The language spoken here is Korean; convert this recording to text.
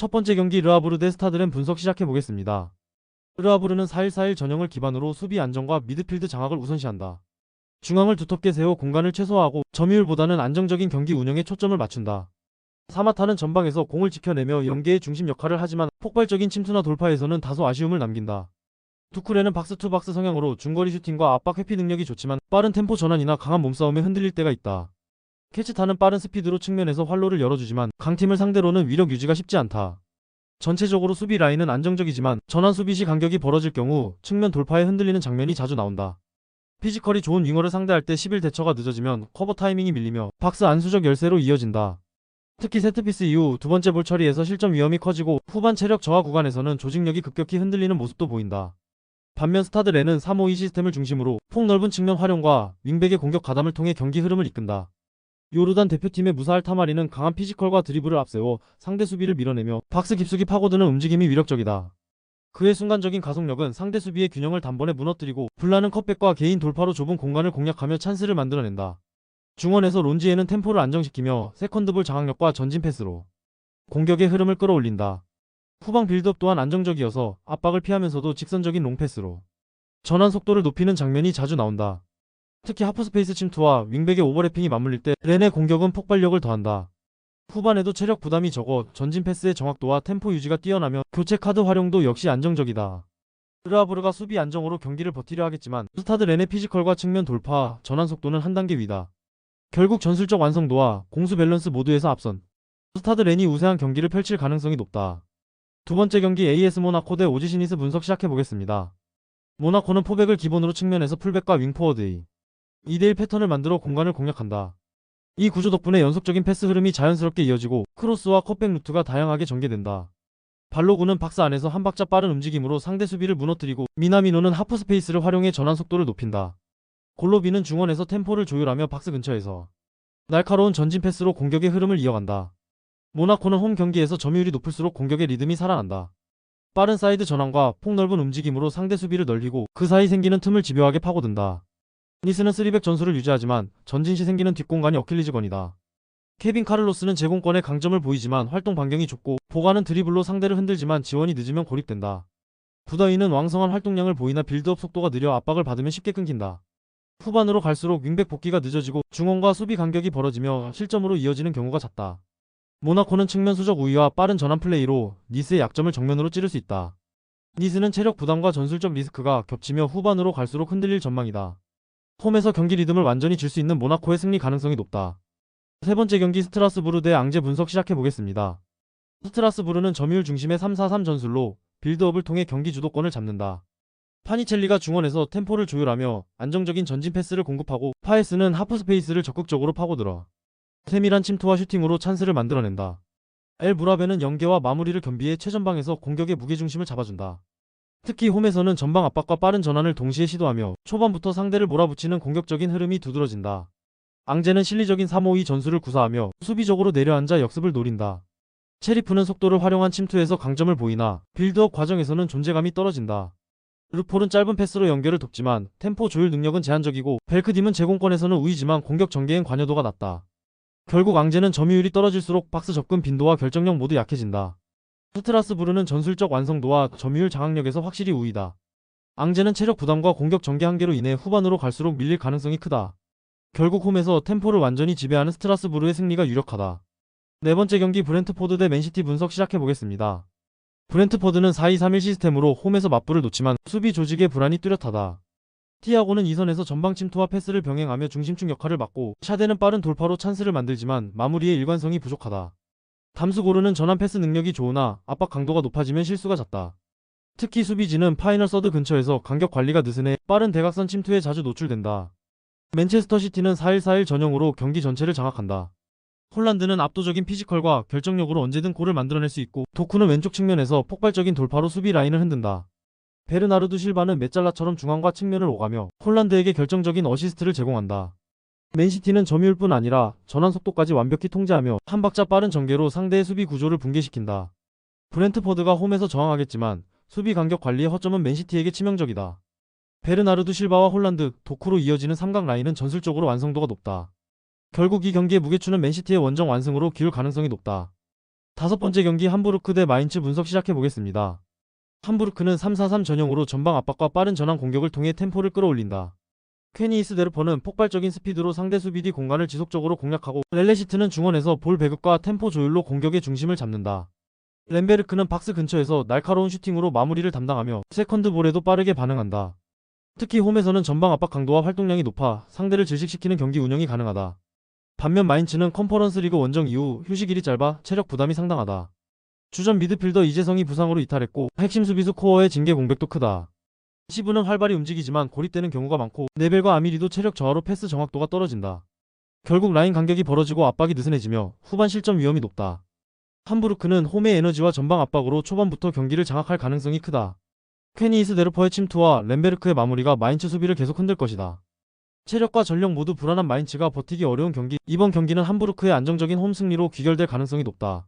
첫 번째 경기 르하브르 대 스타드렌 분석 시작해보겠습니다. 르하브르는 4-1-4-1 전형을 기반으로 수비 안정과 미드필드 장악을 우선시한다. 중앙을 두텁게 세워 공간을 최소화하고 점유율보다는 안정적인 경기 운영에 초점을 맞춘다. 사마타는 전방에서 공을 지켜내며 연계의 중심 역할을 하지만 폭발적인 침투나 돌파에서는 다소 아쉬움을 남긴다. 두쿠레는 박스2박스 성향으로 중거리 슈팅과 압박 회피 능력이 좋지만 빠른 템포 전환이나 강한 몸싸움에 흔들릴 때가 있다. 캐치타는 빠른 스피드로 측면에서 활로를 열어주지만 강팀을 상대로는 위력 유지가 쉽지 않다. 전체적으로 수비 라인은 안정적이지만 전환 수비 시 간격이 벌어질 경우 측면 돌파에 흔들리는 장면이 자주 나온다. 피지컬이 좋은 윙어를 상대할 때 11 대처가 늦어지면 커버 타이밍이 밀리며 박스 안수적 열세로 이어진다. 특히 세트피스 이후 두 번째 볼 처리에서 실점 위험이 커지고 후반 체력 저하 구간에서는 조직력이 급격히 흔들리는 모습도 보인다. 반면 스타드렌은 3-5-2 시스템을 중심으로 폭넓은 측면 활용과 윙백의 공격 가담을 통해 경기 흐름을 이끈다. 요르단 대표팀의 무사할 타마리는 강한 피지컬과 드리블을 앞세워 상대 수비를 밀어내며 박스 깊숙이 파고드는 움직임이 위력적이다. 그의 순간적인 가속력은 상대 수비의 균형을 단번에 무너뜨리고 불나는 컷백과 개인 돌파로 좁은 공간을 공략하며 찬스를 만들어낸다. 중원에서 론지에는 템포를 안정시키며 세컨드볼 장악력과 전진 패스로 공격의 흐름을 끌어올린다. 후방 빌드업 또한 안정적이어서 압박을 피하면서도 직선적인 롱패스로 전환 속도를 높이는 장면이 자주 나온다. 특히 하프스페이스 침투와 윙백의 오버래핑이 맞물릴 때 렌의 공격은 폭발력을 더한다. 후반에도 체력 부담이 적어 전진 패스의 정확도와 템포 유지가 뛰어나며 교체 카드 활용도 역시 안정적이다. 르하브르가 수비 안정으로 경기를 버티려 하겠지만 스타드 렌의 피지컬과 측면 돌파, 전환 속도는 한 단계 위다. 결국 전술적 완성도와 공수 밸런스 모두에서 앞선 스타드 렌이 우세한 경기를 펼칠 가능성이 높다. 두 번째 경기 AS 모나코 대 오지시니스 분석 시작해보겠습니다. 모나코는 포백을 기본으로 측면에서 풀백과 윙포워드의 2대1 패턴을 만들어 공간을 공략한다. 이 구조 덕분에 연속적인 패스 흐름이 자연스럽게 이어지고 크로스와 컷백 루트가 다양하게 전개된다. 발로구는 박스 안에서 한 박자 빠른 움직임으로 상대 수비를 무너뜨리고 미나미노는 하프 스페이스를 활용해 전환 속도를 높인다. 골로비는 중원에서 템포를 조율하며 박스 근처에서 날카로운 전진 패스로 공격의 흐름을 이어간다. 모나코는 홈 경기에서 점유율이 높을수록 공격의 리듬이 살아난다. 빠른 사이드 전환과 폭넓은 움직임으로 상대 수비를 넓히고 그 사이 생기는 틈을 집요하게 파고든다. 니스는 3백 전술을 유지하지만 전진 시 생기는 뒷공간이 어킬리즈건이다. 케빈 카를로스는 제공권에 강점을 보이지만 활동 반경이 좁고 보가는 드리블로 상대를 흔들지만 지원이 늦으면 고립된다. 부더이는 왕성한 활동량을 보이나 빌드업 속도가 느려 압박을 받으면 쉽게 끊긴다. 후반으로 갈수록 윙백 복귀가 늦어지고 중원과 수비 간격이 벌어지며 실점으로 이어지는 경우가 잦다. 모나코는 측면 수적 우위와 빠른 전환 플레이로 니스의 약점을 정면으로 찌를 수 있다. 니스는 체력 부담과 전술적 리스크가 겹치며 후반으로 갈수록 흔들릴 전망이다. 홈에서 경기 리듬을 완전히 줄 수 있는 모나코의 승리 가능성이 높다. 세 번째 경기 스트라스부르 대 앙제 분석 시작해보겠습니다. 스트라스부르는 점유율 중심의 3-4-3 전술로 빌드업을 통해 경기 주도권을 잡는다. 파니첼리가 중원에서 템포를 조율하며 안정적인 전진 패스를 공급하고 파에스는 하프 스페이스를 적극적으로 파고들어 세밀한 침투와 슈팅으로 찬스를 만들어낸다. 엘 무라베는 연계와 마무리를 겸비해 최전방에서 공격의 무게중심을 잡아준다. 특히 홈에서는 전방 압박과 빠른 전환을 동시에 시도하며 초반부터 상대를 몰아붙이는 공격적인 흐름이 두드러진다. 앙제는 실리적인 3-5-2 전술을 구사하며 수비적으로 내려앉아 역습을 노린다. 체리프는 속도를 활용한 침투에서 강점을 보이나 빌드업 과정에서는 존재감이 떨어진다. 르폴은 짧은 패스로 연결을 돕지만 템포 조율 능력은 제한적이고 벨크딤은 제공권에서는 우위지만 공격 전개엔 관여도가 낮다. 결국 앙제는 점유율이 떨어질수록 박스 접근 빈도와 결정력 모두 약해진다. 스트라스부르는 전술적 완성도와 점유율 장악력에서 확실히 우위다. 앙제는 체력 부담과 공격 전개 한계로 인해 후반으로 갈수록 밀릴 가능성이 크다. 결국 홈에서 템포를 완전히 지배하는 스트라스부르의 승리가 유력하다. 네 번째 경기 브렌트포드 대 맨시티 분석 시작해보겠습니다. 브렌트포드는 4-2-3-1 시스템으로 홈에서 맞불을 놓지만 수비 조직의 불안이 뚜렷하다. 티아고는 2선에서 전방 침투와 패스를 병행하며 중심축 역할을 맡고 샤데는 빠른 돌파로 찬스를 만들지만 마무리의 일관성이 부족하다. 담수고르는 전환 패스 능력이 좋으나 압박 강도가 높아지면 실수가 잦다. 특히 수비진은 파이널 서드 근처에서 간격 관리가 느슨해 빠른 대각선 침투에 자주 노출된다. 맨체스터 시티는 4-1-4-1 전형으로 경기 전체를 장악한다. 홀란드는 압도적인 피지컬과 결정력으로 언제든 골을 만들어낼 수 있고 도쿠는 왼쪽 측면에서 폭발적인 돌파로 수비 라인을 흔든다. 베르나르두 실바는 메잘라처럼 중앙과 측면을 오가며 홀란드에게 결정적인 어시스트를 제공한다. 맨시티는 점유율뿐 아니라 전환 속도까지 완벽히 통제하며 한 박자 빠른 전개로 상대의 수비 구조를 붕괴시킨다. 브렌트포드가 홈에서 저항하겠지만 수비 간격 관리의 허점은 맨시티에게 치명적이다. 베르나르두 실바와 홀란드, 도쿠로 이어지는 삼각 라인은 전술적으로 완성도가 높다. 결국 이 경기의 무게추는 맨시티의 원정 완승으로 기울 가능성이 높다. 5번째 경기 함부르크 대 마인츠 분석 시작해보겠습니다. 함부르크는 3-4-3 전형으로 전방 압박과 빠른 전환 공격을 통해 템포를 끌어올린다. 퀘니이스데르퍼는 폭발적인 스피드로 상대 수비 뒤 공간을 지속적으로 공략하고 렐레시트는 중원에서 볼 배급과 템포 조율로 공격의 중심을 잡는다. 렘베르크는 박스 근처에서 날카로운 슈팅으로 마무리를 담당하며 세컨드 볼에도 빠르게 반응한다. 특히 홈에서는 전방 압박 강도와 활동량이 높아 상대를 질식시키는 경기 운영이 가능하다. 반면 마인츠는 컨퍼런스 리그 원정 이후 휴식일이 짧아 체력 부담이 상당하다. 주전 미드필더 이재성이 부상으로 이탈했고 핵심 수비수 코어의 징계 공백도 크다. 시브는 활발히 움직이지만 고립되는 경우가 많고 네벨과 아미리도 체력 저하로 패스 정확도가 떨어진다. 결국 라인 간격이 벌어지고 압박이 느슨해지며 후반 실점 위험이 높다. 함부르크는 홈의 에너지와 전방 압박으로 초반부터 경기를 장악할 가능성이 크다. 퀘니이스데르퍼의 침투와 렘베르크의 마무리가 마인츠 수비를 계속 흔들 것이다. 체력과 전력 모두 불안한 마인츠가 버티기 어려운 경기. 이번 경기는 함부르크의 안정적인 홈 승리로 귀결될 가능성이 높다.